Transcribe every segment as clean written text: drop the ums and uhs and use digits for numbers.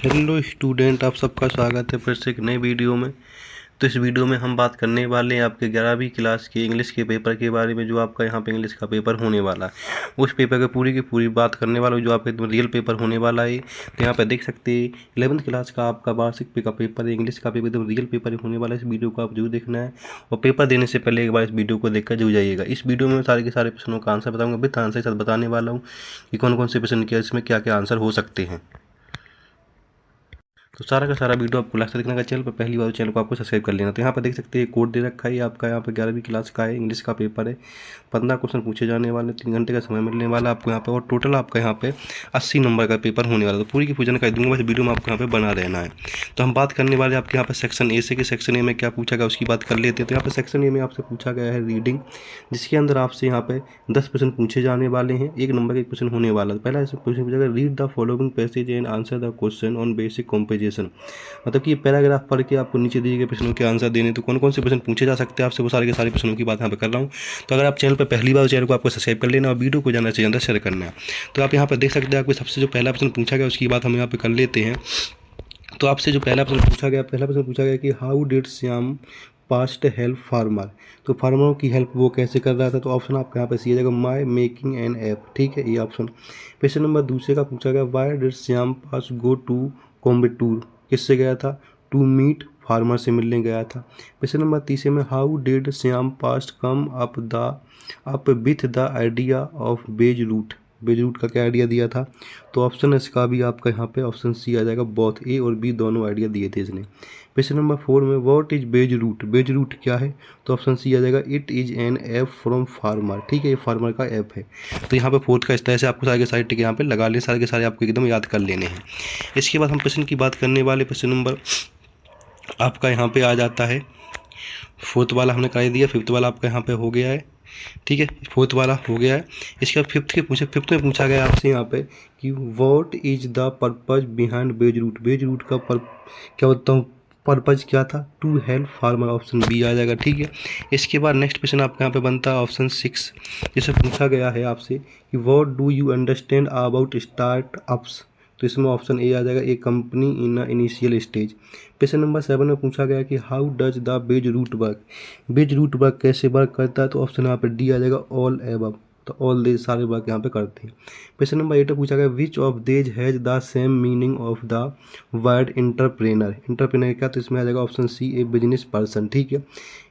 Hello student, आप सबका स्वागत है फिर से एक नए वीडियो में। तो इस वीडियो में हम बात करने वाले हैं आपके 11वीं क्लास के इंग्लिश के पेपर के बारे में, जो आपका यहाँ पे इंग्लिश का पेपर होने वाला है। उस पेपर की पूरी बात करने वाला हूँ, जो आपका रियल पेपर होने वाला है। तो यहाँ पे देख सकते हैं 11वीं क्लास का आपका वार्षिक का पेपर है, इंग्लिश का पेपर एकदम रियल पेपर होने वाला है। इस वीडियो को आप जरूर देखना है और पेपर देने से पहले एक बार इस वीडियो को देखकर जरूर जाइएगा। इस वीडियो में सारे के सारे प्रश्नों का आंसर बताऊँगा, विद आंसर के साथ बताने वाला हूँ कि कौन कौन से प्रश्न के इसमें क्या क्या आंसर हो सकते हैं। तो सारा का सारा वीडियो आपको लास्ट तक देखने का। चैनल पर पहली बार चैनल को आपको सब्सक्राइब कर लेना। तो यहाँ पर देख सकते हैं कोड दे रखा है आपका, यहाँ पर 11वीं क्लास का है, इंग्लिश का पेपर है। 15 क्वेश्चन पूछे जाने वाले, 3 घंटे का समय मिलने वाला आपको यहाँ पे, और टोटल आपका यहाँ पे 80 नंबर का पेपर होने वाला। तो पूरी की पूरी जानकारी दूंगा, बस वीडियो में आपको यहाँ पे बना रहना है। तो हम बात करने वाले आपके यहाँ पे सेक्शन ए से, कि सेक्शन ए में क्या पूछा गया उसकी बात कर लेते हैं। तो यहाँ पे सेक्शन ए में आपसे पूछा गया है रीडिंग, जिसके अंदर आपसे यहाँ पे 10 प्रश्न पूछे जाने वाले हैं। 1 नंबर का 1 प्रश्न होने वाला है। पहला क्वेश्चन पूछा गया, read the following passage and answer the question on basic composition. मतलब कि पैराग्राफ पढ़ के आपको नीचे दिए गए प्रश्नों के आंसर देने। तो कौन कौन से प्रश्न पूछे जा सकते हैं आपसे, वो सारे के सारे प्रश्नों की बात यहाँ पे कर रहा हूँ। तो अगर आप चैनल पर पहली बार, चैनल को आपको सब्सक्राइब कर लेना और वीडियो को ज़्यादा से ज़्यादा शेयर करना है। तो आप यहाँ पर देख सकते हैं आपको सबसे जो पहला प्रश्न पूछा गया उसकी बात हम यहाँ पे कर लेते हैं। तो आपसे जो पहला प्रश्न पूछा गया कि how did Shyam past help farmer. तो फार्मरों की हेल्प वो कैसे कर रहा था। तो ऑप्शन आपका यहाँ पे सी आ जाएगा, माई मेकिंग एन ऐप। ठीक है, ये ऑप्शन। क्वेश्चन नंबर दूसरे का पूछा गया, why did Shyam pass go to Coimbatore. किससे गया था, टू मीट फार्मर से मिलने गया था। क्वेश्चन नंबर तीसरे में, how did Shyam past come up with the idea of base root. Base root का क्या आइडिया दिया था। तो ऑप्शन इसका भी आपका यहाँ पे ऑप्शन सी आ जाएगा, बोथ ए और बी दोनों आइडिया दिए थे इसने। क्वेश्चन नंबर 4 में, what is base root. Base root क्या है। तो ऑप्शन सी आ जाएगा, it is an app from farmer. ठीक है, ये फार्मर का ऐप है। तो यहाँ पे फोर्थ का इस तरह से आपको सारे के सारे टिक यहाँ पे लगा लें, सारे के सारे आपको एकदम याद कर लेने हैं। इसके बाद हम प्रश्न की बात करने वाले, प्रश्न नंबर आपका यहाँ पे आ जाता है, फोर्थ वाला हमने कर दिया, फिफ्थ वाला आपका यहाँ पे हो गया है। ठीक है, फोर्थ वाला हो गया है। इसके बाद फिफ्थ में पूछा गया आपसे यहाँ पे कि what is the purpose behind base root. Base root का क्या बोलता हूँ, पर्पज क्या था, to help farmer. Option B आ जाएगा। ठीक है, इसके बाद नेक्स्ट क्वेश्चन आपका यहाँ पे बनता है ऑप्शन 6, जिसे पूछा गया है आपसे कि what do you understand about startups. तो इसमें ऑप्शन ए आ जाएगा, a company in initial stage. Question number 7 में पूछा गया कि how does the base route work. Base route work कैसे वर्क करता है। तो ऑप्शन यहाँ पे डी आ जाएगा, ऑल एबव। तो ऑल दे सारे वर्क यहाँ पे करते हैं। क्वेश्चन नंबर 8 में पूछा गया, विच ऑफ देज has the same meaning of the word entrepreneur. Entrepreneur क्या, तो इसमें आ जाएगा ऑप्शन सी, ए बिजनेस पर्सन। ठीक है,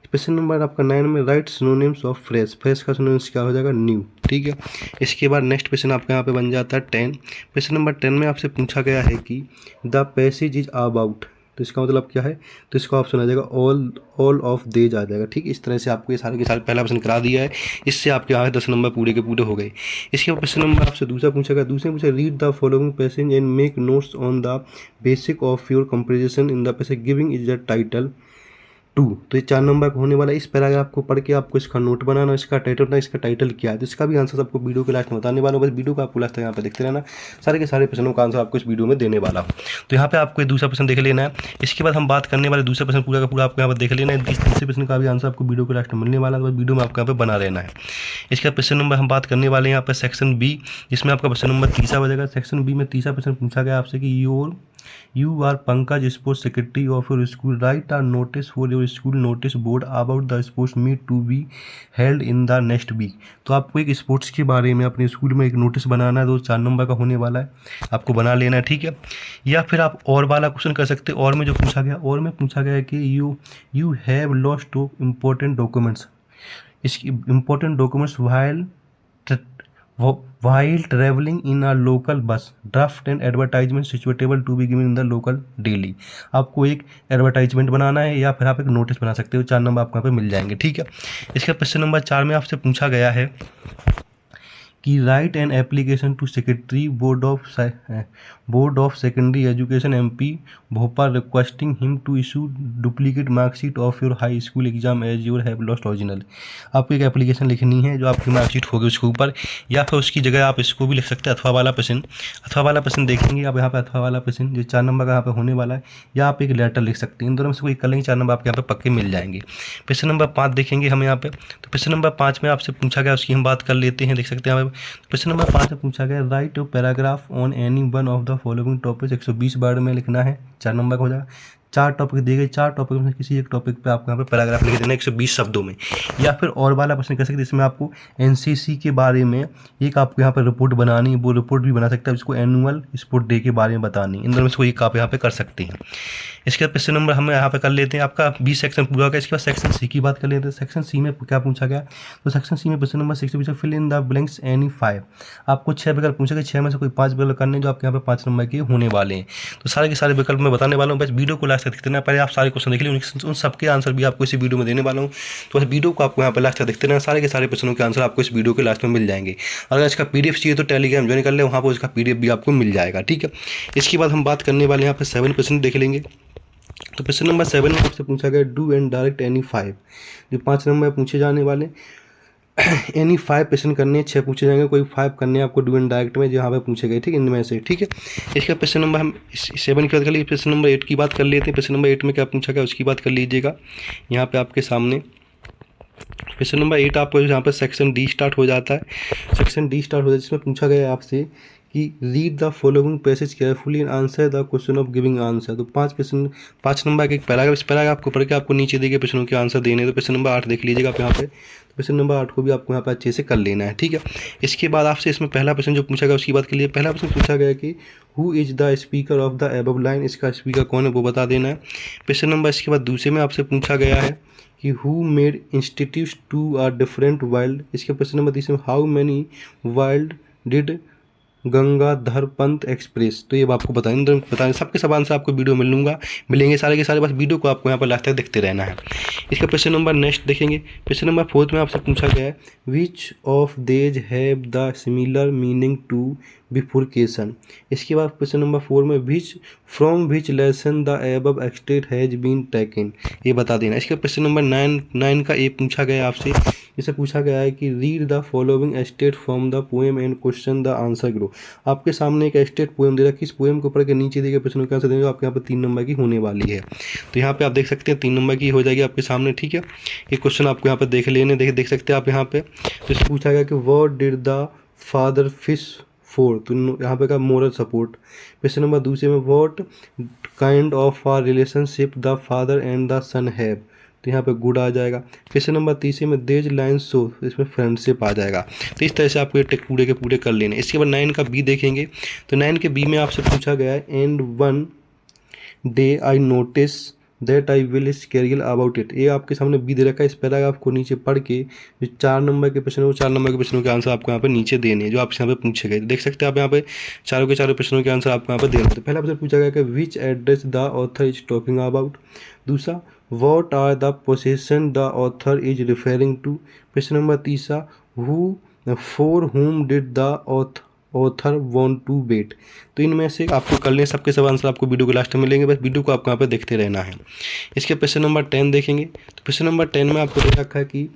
क्वेश्चन नंबर आपका 9 में, right synonyms of fresh. Fresh का सिनोनिम्स क्या हो जाएगा, न्यू। ठीक है, इसके बाद नेक्स्ट क्वेश्चन आपका यहाँ पे बन जाता है 10। क्वेश्चन नंबर 10 में आपसे पूछा गया है कि द पैसेज इज अबाउट। तो इसका मतलब क्या है। तो इसका ऑप्शन आ जाएगा, ऑल ऑफ देज आ जाएगा। ठीक, इस तरह से आपको ये सारे के सारे पहला प्रश्न करा दिया है। इससे आपके यहाँ 10 नंबर पूरे के पूरे हो गए। इसके बाद क्वेश्चन नंबर आपसे दूसरा पूछा गया, दूसरे पूछा, read the following passage and make notes on the basic of your comparison in the passage giving is the title 2। तो ये 4 नंबर का होने वाला है। इस पैराग्राफ को पढ़ के आपको इसका नोट बनाना, इसका टाइटल क्या है। तो इसका भी आंसर आपको वीडियो के लास्ट में बताने वाला हूँ, बस वीडियो को आपको लास्ट तक यहाँ पे देखते रहना। सारे के सारे प्रश्नों का आंसर आपको इस वीडियो में देने वाला हूँ। तो यहाँ पे आपको दूसरा प्रश्न देख लेना है। इसके बाद हम बात करने वाले दूसरा प्रश्न पूरा का पूरा आपको यहाँ पर देख लेना है। तीसरे प्रश्न का भी आंसर आपको वीडियो के लास्ट में मिलने वाला है, बस वीडियो में आपको यहाँ पे बना रहना है। इसका क्वेश्चन नंबर हम बात करने वाले हैं यहाँ पर सेक्शन बी, जिसमें आपका प्रश्न नंबर तीसरा बजेगा। सेक्शन बी में तीसरा प्रश्न पूछा गया आपसे कि You are Pankaj, sports secretary of your school. Write a notice for your school notice board about the sports meet to be held in the next week. तो आपको एक स्पोर्ट्स के बारे में अपने स्कूल में एक नोटिस बनाना है, 4 नंबर का होने वाला है, आपको बना लेना है। ठीक है, या फिर आप और वाला क्वेश्चन कर सकते हैं। और में जो पूछा गया, और में पूछा गया है कि you have lost important documents. इसकी important documents while traveling in a local bus, draft and advertisement suitable to be given in the local daily। आपको एक एडवर्टाइजमेंट बनाना है या फिर आप एक नोटिस बना सकते हो। 4 नंबर आपको यहाँ पे मिल जाएंगे। ठीक है, इसका क्वेश्चन नंबर 4 में आपसे पूछा गया है कि write an application to secretary board of secondary education MP Bhopal requesting him to issue duplicate marksheet of your high school exam as your have lost original. आपको एक एप्लीकेशन लिखनी है जो आपकी मार्कशीट होगी उसके ऊपर, या फिर उसकी जगह आप इसको भी लिख सकते हैं, अथवा वाला प्रश्न देखेंगे आप यहाँ पे, अथवा वाला प्रश्न जो 4 नंबर का यहाँ पे होने वाला है, या आप एक लेटर लिख सकते हैं। इन दोनों में से कोई कर लेंगे, 4 नंबर आपके यहाँ पे पक्के मिल जाएंगे। प्रश्न नंबर 5 देखेंगे हम यहाँ पे। तो प्रश्न नंबर 5 में आपसे पूछा गया, उसकी हम बात कर लेते हैं। देख सकते हैं क्वेश्चन नंबर 5 में पूछा गया right paragraph on any one of the following topic, 120 word में लिखना है, 4 नंबर का हो जाएगा। 4 टॉपिक दिए गए, 4 टॉपिक में किसी एक टॉपिक पे आपको यहाँ पे पैराग्राफ लिख देना 120 शब्दों में। या फिर और वाला प्रश्न कर सकते हैं इसमें आपको एनसीसी के बारे में एक आपको यहाँ पर रिपोर्ट बनानी है, वो रिपोर्ट भी बना सकते हैं, इसको एनुअल स्पोर्ट डे के बारे में बतानी, इन दोनों में से कोई एक आप यहाँ पे कर सकते हैं। इसके बाद क्वेश्चन नंबर हम यहाँ पे कर लेते हैं, आपका 20 सेक्शन पूरा हो गया। इसके बाद सेक्शन सी की बात कर लेते हैं। सेक्शन सी में क्या पूछा गया, तो सेक्शन सी में क्वेश्चन नंबर 6 पूछा fill in the blanks any 5। आपको 6 विकल्प पूछेगा, 6 में से कोई 5 विकल्प करने जो आपके यहाँ पे 5 नंबर के होने वाले हैं। तो सारे के सारे विकल्प मैं बताने वाला हूँ, बस वीडियो को लास्ट तक देखते रहना। पहले आप सारे क्वेश्चन देख लीजिए, उन सबके आंसर भी आपको इसी वीडियो में देने वाला हूँ, तो बस वीडियो को आपको यहाँ पर लास्ट तक देखते रहना। सारे के सारे प्रश्नों के आंसर आपको इस वीडियो के लास्ट में मिल जाएंगे। अगर इसका पीडीएफ चाहिए तो टेलीग्राम ज्वाइन कर ले, वहाँ पर उसका पीडीएफ भी आपको मिल जाएगा, ठीक है। इसके बाद हम बात करने वाले यहाँ पर 7% देख लेंगे। तो क्वेश्चन नंबर 7 में आपसे पूछा गया डू एंड डायरेक्ट एनी 5, जो 5 नंबर पूछे जाने वाले एनी 5 क्वेश्चन करने, 6 पूछे जाएंगे, कोई 5 करने आपको डू एंड डायरेक्ट में जहाँ पे पूछे गए, ठीक है, इनमें से, ठीक है। इसका क्वेश्चन नंबर हम 7 की बात कर लीजिए, क्वेश्चन नंबर 8 की बात कर लेते हैं। क्वेश्चन नंबर 8 में क्या पूछा गया उसकी बात कर लीजिएगा यहाँ पे आपके सामने। क्वेश्चन नंबर 8 आपको यहाँ पर सेक्शन डी स्टार्ट हो जाता है, सेक्शन डी स्टार्ट हो जाता है, जिसमें पूछा गया है आपसे कि read the following passage carefully and answer the question of giving answer. तो 5 नंबर का एक पैराग्राफ, इस पैराग्राफ को पढ़ के आपको नीचे दिए गए प्रश्नों के आंसर देने। तो क्वेश्चन नंबर 8 देख लीजिएगा आप यहाँ पे, क्वेश्चन नंबर 8 को भी आपको यहाँ पे अच्छे से कर लेना है, ठीक है। इसके बाद आपसे इसमें पहला प्रश्न जो पूछा गया उसकी बात के लिए, पहला प्रश्न पूछा गया कि who is the speaker of the above line, इसका स्पीकर कौन है वो बता देना है। क्वेश्चन नंबर इसके बाद दूसरे में आपसे पूछा गया है कि who made institute to are different wild, इसके क्वेश्चन नंबर तीसरे में how many wild did Gangadhar Pant express. तो ये आपको बताएं सबके सब आंसर आपको वीडियो मिलेंगे सारे के सारे, बस वीडियो को आपको यहाँ पर लास्ट तक देखते रहना है। इसका क्वेश्चन नंबर नेक्स्ट देखेंगे। क्वेश्चन नंबर 4 में आपसे पूछा गया है which of these have the similar meaning to bifurcation. इसके बाद क्वेश्चन नंबर 4 में which from which lesson the above extract has been taken, ये बता देना। इसका क्वेश्चन नंबर 9 का ए पूछा गया आपसे, इसे पूछा गया है कि read the following estate from the poem and question the answer grow. आपके सामने एक एस्टेट पोएम दे रखा है, इस पोएम को पढ़ के नीचे दिए गए प्रश्नों के आंसर देंगे, आपके यहाँ पर 3 नंबर की होने वाली है। तो यहाँ पे आप देख सकते हैं 3 नंबर की हो जाएगी आपके सामने, ठीक है। ये क्वेश्चन आपको यहाँ पर देख सकते हैं आप यहाँ पे। तो इससे पूछा गया कि what did the father fish for, तो यहाँ पे का मोरल सपोर्ट। क्वेश्चन नंबर दूसरे में what kind of are relationship the father and the son have, तो यहाँ पे गुड आ जाएगा। क्वेश्चन नंबर तीसरे में देज लाइन शो, इसमें फ्रेंडशिप आ जाएगा। तो इस तरह से आपको ये टेक पूरे के पूरे कर लेने। इसके बाद 9 का बी देखेंगे। तो 9 के बी में आपसे पूछा गया है and one day I notice that I will scary about it. ये आपके सामने बी दे रखा है, इस पैराग्राफ को नीचे पढ़ के जो 4 नंबर के प्रश्न है वो 4 नंबर के प्रश्नों के आंसर आपको यहाँ पे नीचे देने हैं, जो आपसे यहाँ पे पूछे गए। देख सकते हैं आप यहाँ पे चारों के चारों प्रश्नों के आंसर आपको यहाँ पे देने। तो पहला प्रश्न पूछा गया कि which address the author is talking about. दूसरा what are the possession the author is referring to. Question number तीसरा who for whom did the author want to wait. तो इनमें से आपको कर लें, सबके सब आंसर आपको वीडियो के लास्ट में मिलेंगे, बस वीडियो को आपको यहाँ पे देखते रहना है। इसके क्वेश्चन नंबर 10 देखेंगे। तो क्वेश्चन नंबर 10 में आपको दे रखा है कि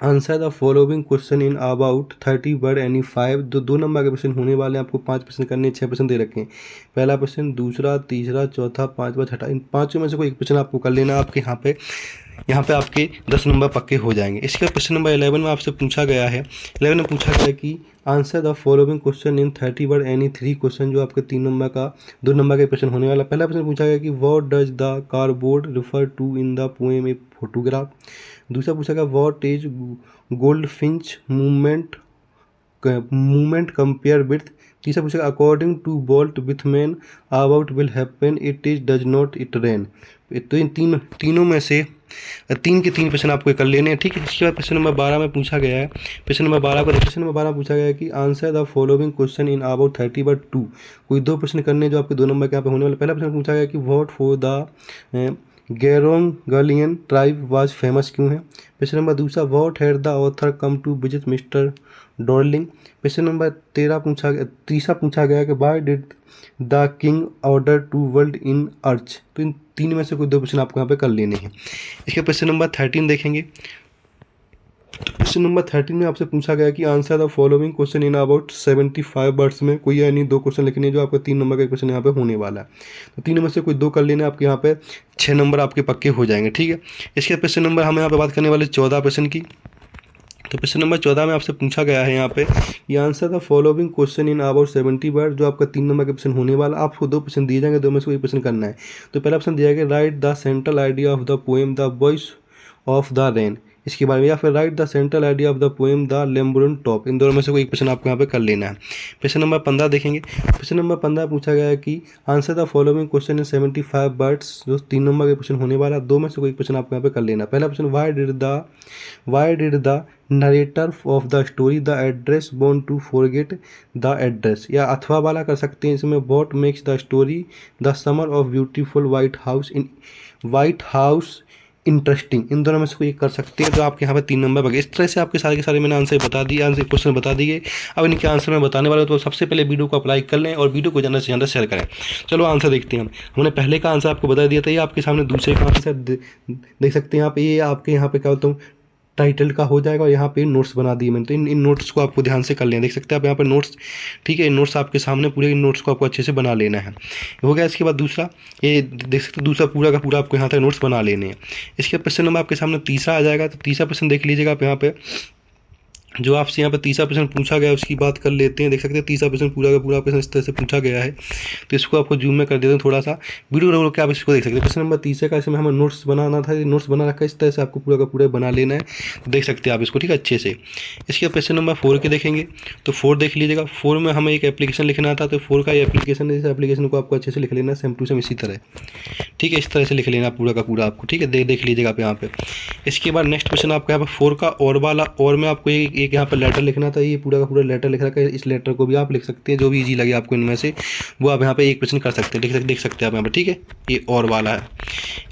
answer the following question in about 30 word any 5। 2 number के क्वेश्चन होने वाले हैं, आपको 5 प्रश्न करने, 6 प्रश्न दे रखे हैं। पहला प्रश्न, दूसरा, तीसरा, चौथा, 5वां, छठा, इन 5 में से कोई एक प्रश्न आपको कर लेना। आपके यहाँ पे आपके 10 नंबर पक्के हो जाएंगे। इसका क्वेश्चन नंबर 11 में आपसे पूछा गया है, 11 में पूछा गया है कि answer the following question in 30 word any 3 question, जो आपके 2 नंबर का क्वेश्चन होने वाला। पहला प्रश्न पूछा गया कि what does the cardboard refer to in the poem a photograph. दूसरा पूछा गया what is goldfinch movement compare with. तीसरा पूछा according to bolt with man about will happen it is does not it rain. तो इन तीनों में से 3 के 3 प्रश्न आपको कर लेने हैं, ठीक है। इसके बाद क्वेश्चन नंबर 12 में पूछा गया है, क्वेश्चन नंबर 12 पूछा गया है कि answer the following question in about 30 word 2। कोई 2 प्रश्न करने जो आपके 2 नंबर के यहाँ पे होने वाले। पहला प्रश्न पूछा गया कि what for the Gerongalian tribe was famous क्यों है। क्वेश्चन नंबर दूसरा what had the author come to visit mister Darling. Question number तीसरा पूछा गया कि why did the king order to world in arch. तो इन 3 में से कोई 2 प्रश्न आपको यहाँ पे कर लेने हैं। इसके क्वेश्चन नंबर 13 देखेंगे। क्वेश्चन नंबर 13 में आपसे पूछा गया कि answer the following question in about 75 words में कोई यानी 2 क्वेश्चन लिखने हैं, जो आपका 3 नंबर का क्वेश्चन यहाँ पे होने वाला है। तो 3 में से कोई 2 कर लेने, आपके यहाँ पे 6 नंबर आपके पक्के हो जाएंगे, ठीक है। इसके क्वेश्चन नंबर हम यहाँ पे बात करने वाले 14 प्रश्न की। तो क्वेश्चन नंबर 14 में आपसे पूछा गया है यहाँ पे ये answer the following question in about 70 word, जो आपका 3 नंबर का क्वेश्चन होने वाला। आपको 2 क्वेश्चन दिए जाएंगे, 2 में से कोई क्वेश्चन करना है। तो पहला ऑप्शन दिया गया write the central idea of the poem the voice of the rain, इसके बारे में, या फिर write the central idea of the poem the laburnum top. इन दोनों में से कोई एक क्वेश्चन आपको यहाँ पे कर लेना है। क्वेश्चन नंबर 15 देखेंगे। क्वेश्चन नंबर 15 पूछा गया है कि answer the following question in 75 words, जो 3 नंबर का क्वेश्चन होने वाला। 2 में से कोई क्वेश्चन आपको यहाँ पे कर लेना है। पहला question why did the narrator of the story the address born to forget the address, या अथवा वाला कर सकते हैं इसमें, what makes the story the summer of beautiful white house interesting. इन दोनों में से कोई एक कर सकते हैं। तो आपके यहाँ पे 3 नंबर बगे। इस तरह से आपके सारे के सारे मैंने आंसर बता दिए, आंसर क्वेश्चन बता दिए। अब इनके आंसर मैं बताने वाला हूँ, तो सबसे पहले वीडियो को अप्लाई कर लें और वीडियो को ज़्यादा से ज़्यादा शेयर करें। चलो आंसर देखते हैं। हमने पहले का आंसर आपको बता दिया था, ये आपके सामने दूसरे का आंसर देख सकते हैं यहाँ पे। ये आपके यहाँ पे क्या बोलता हूँ टाइटल का हो जाएगा, और यहाँ पे नोट्स बना दिए मैंने। तो इन नोट्स को आपको ध्यान से कर लें। देख सकते हैं आप यहाँ पर नोट्स, ठीक है। इन नोट्स आपके सामने पूरे, इन नोट्स को आपको अच्छे से बना लेना है। हो गया। इसके बाद दूसरा, ये देख सकते हैं दूसरा पूरा का पूरा आपको यहाँ तक नोट्स बना लेने हैं। इसके क्वेश्चन नंबर आपके सामने तीसरा आ जाएगा। तो तीसरा क्वेश्चन देख लीजिएगा आप यहाँ पे, जो आपसे यहाँ पर तीसरा प्रश्न पूछा गया है उसकी बात कर लेते हैं। देख सकते हैं तीसरा प्रश्न पूरा का पूरा प्रश्न इस तरह से पूछा गया है। तो इसको आपको जूम में कर देते हैं थोड़ा सा, वीडियो रोक के आप इसको देख सकते हैं। प्रश्न नंबर तीसरे का इसमें हमें नोट्स बनाना था, नोट्स बना रखा है। इस तरह से आपको पूरा का पूरा बना लेना है। तो देख सकते हैं आप इसको, ठीक है, अच्छे से। इसके बाद क्वेश्चन नंबर 4 के देखेंगे। तो 4 देख लीजिएगा। 4 में हमें एक एप्लीकेशन लिखना था। तो 4 का ये एप्लीकेशन है। इस एप्लीकेशन को आपको अच्छे से लिख लेना है, सेम टू सेम इसी तरह, ठीक है। इस तरह से लिख लेना पूरा का पूरा आपको, ठीक है। देख लीजिएगा आप यहाँ पे। इसके बाद नेक्स्ट क्वेश्चन आपका यहाँ पर 4 का और वाला, और में आपको एक यहाँ पर लेटर लिखना था। ये पूरा का पूरा लेटर लिख रखा है। इस लेटर को भी आप लिख सकते हैं, जो भी इजी लगे आपको इनमें से वो आप यहाँ पे एक क्वेश्चन कर सकते हैं। देख सकते हैं आप यहाँ पे, ठीक है। ये और वाला है।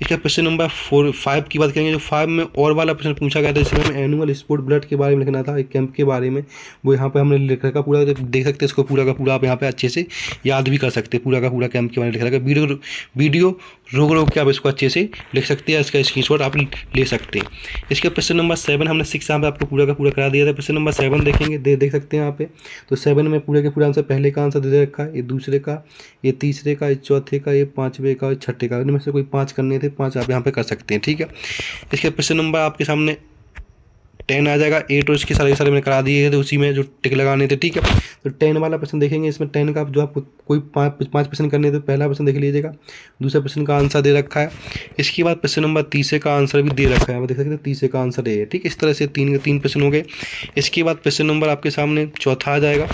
इसका क्वेश्चन नंबर 5 की बात करेंगे। जो 5 में और वाला प्रश्न पूछा गया था, जिसमें हमें एनुअल स्पोर्ट ब्लड के बारे में लिखना था, एक कैंप के बारे में, वो यहाँ पे हमने लिख रखा पूरा। देख सकते हैं इसको पूरा का पूरा आप यहाँ पे अच्छे से याद भी कर सकते हैं। पूरा का पूरा कैंप के बारे में लिख रखा है। वीडियो रोक के आप इसको अच्छे से लिख सकते हैं। इसका स्क्रीनशॉट आप ले सकते हैं। इसके क्वेश्चन नंबर 7 हमने 6 यहाँ पे आपको पूरा का पूरा करा दिया था। क्वेश्चन नंबर 7 देखेंगे। देख सकते हैं यहाँ पे। तो 7 में पूरे के पूरा आंसर, पहले का आंसर दे रखा है, ये दूसरे का, ये तीसरे का, ये चौथे का, ये पांचवे का, छठे का। इनमें से कोई 5 करने थे, 5 आप यहाँ पे कर सकते हैं, ठीक है। इसके क्वेश्चन नंबर आपके सामने 10 आ जाएगा। 8 और इसके सारे मैंने करा दिए थे, उसी में जो टिक लगाने थे, ठीक है। तो 10 वाला प्रश्न देखेंगे। इसमें 10 का जो आपको कोई 5 प्रश्न करने थे। पहला प्रश्न देख लीजिएगा, दूसरा प्रश्न का आंसर दे रखा है। इसके बाद प्रश्न नंबर 30 का आंसर भी दे रखा है। आप देख सकते हैं 30 का आंसर ये है, ठीक है। इस तरह से 3 प्रश्न हो गए। इसके बाद प्रश्न नंबर आपके सामने चौथा आ जाएगा।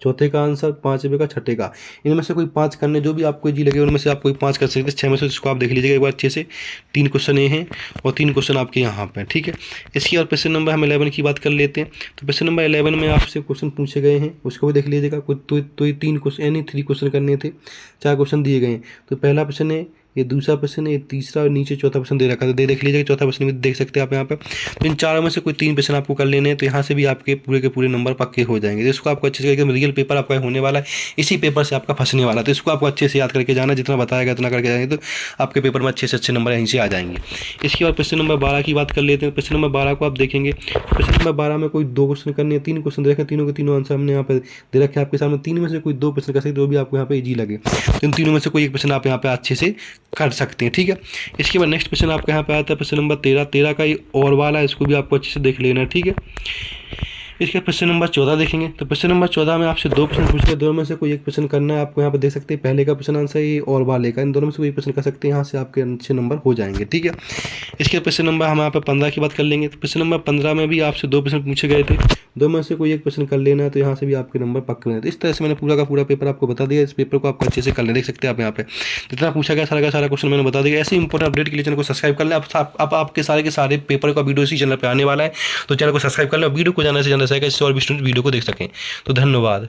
चौथे का आंसर, 5वें का, छठे का। इनमें से कोई 5 करने, जो भी आपको जी लगे उनमें से आप कोई 5 कर सकते हैं। 6 में से इसको आप देख लीजिएगा एक बार अच्छे से। 3 क्वेश्चन ये हैं और 3 क्वेश्चन आपके यहाँ पे, ठीक है। इसके बाद क्वेश्चन नंबर हम 11 की बात कर लेते हैं। तो क्वेश्चन नंबर 11 में आपसे क्वेश्चन पूछे गए हैं, उसको भी देख लीजिएगा। तो ये 3 क्वेश्चन, यानी 3 क्वेश्चन करने थे, 4 क्वेश्चन दिए गए हैं। तो पहला प्रश्न है, ये दूसरा प्रश्न है, ये तीसरा, और नीचे चौथा प्रश्न दे रखा है। तो देख लीजिएगा चौथा प्रश्न भी देख सकते हैं आप यहाँ पे। तो इन चारों में से कोई 3 प्रश्न आपको कर लेने हैं। तो यहाँ से भी आपके पूरे के पूरे नंबर पक्के हो जाएंगे। तो इसको आपको अच्छे से, एकदम रियल पेपर आपका होने वाला है, इसी पेपर से आपका फंसने वाला है। तो इसको आपको अच्छे से याद करके जाना, जितना बताएगा उतना करके जाएंगे तो आपके पेपर में अच्छे से अच्छे नंबर यहीं से आ जाएंगे। इसके बाद प्रश्न नंबर 12 की बात कर लेते हैं। प्रश्न नंबर 12 को आप देखेंगे। प्रश्न नंबर 12 में कोई 2 क्वेश्चन करने हैं, 3 क्वेश्चन दे रखे हैं। तीनों के तीनों आंसर हमने यहाँ पे दे रखे हैं आपके सामने। 3 में से कोई 2 प्रश्न कर सकते हैं, जो भी आपको यहाँ पे ईजी लगे। तो इन तीनों में से कोई एक प्रश्न आप यहाँ पे अच्छे से कर सकते हैं, ठीक है। इसके बाद नेक्स्ट क्वेश्चन आपका यहाँ पे आता है प्रश्न नंबर 13 का ये और वाला है। इसको भी आपको अच्छे से देख लेना है, ठीक है। इसके प्रश्न नंबर 14 देखेंगे। तो प्रश्न नंबर 14 में आपसे 2 प्रश्न पूछे, दोनों में से कोई एक प्रश्न करना है। आपको यहाँ पे देख सकते हैं पहले का प्रश्न आंसर ये और वाले का, इन दोनों में से कोई प्रश्न कर सकते हैं। यहाँ से आपके अच्छे नंबर हो जाएंगे, ठीक है। इसके प्रश्न नंबर हम यहाँ पे 15 की बात कर लेंगे। तो प्रश्न नंबर 15 में भी आपसे 2 प्रश्न पूछे गए थे, 2 में से कोई एक प्रश्न कर लेना है। तो यहाँ से भी आपके नंबर पक्के होने। तो इस तरह से मैंने पूरा का पूरा पेपर आपको बता दिया। इस पेपर को आपको अच्छे से कर लें। देख सकते हैं आप यहाँ पे जितना पूछा गया सारा का सारा क्वेश्चन मैंने बता दिया। ऐसे इंपॉर्टेंट अपडेट के लिए चैनल को सब्सक्राइब कर लें। अब आपके सारे के सारे पेपर का वीडियो इसी चैनल पर आने वाला है। तो चैनल को सब्सक्राइब कर लें, वीडियो को जाने से ज़्यादा इससे और भी स्टूडेंट वीडियो को देख सकें। तो धन्यवाद।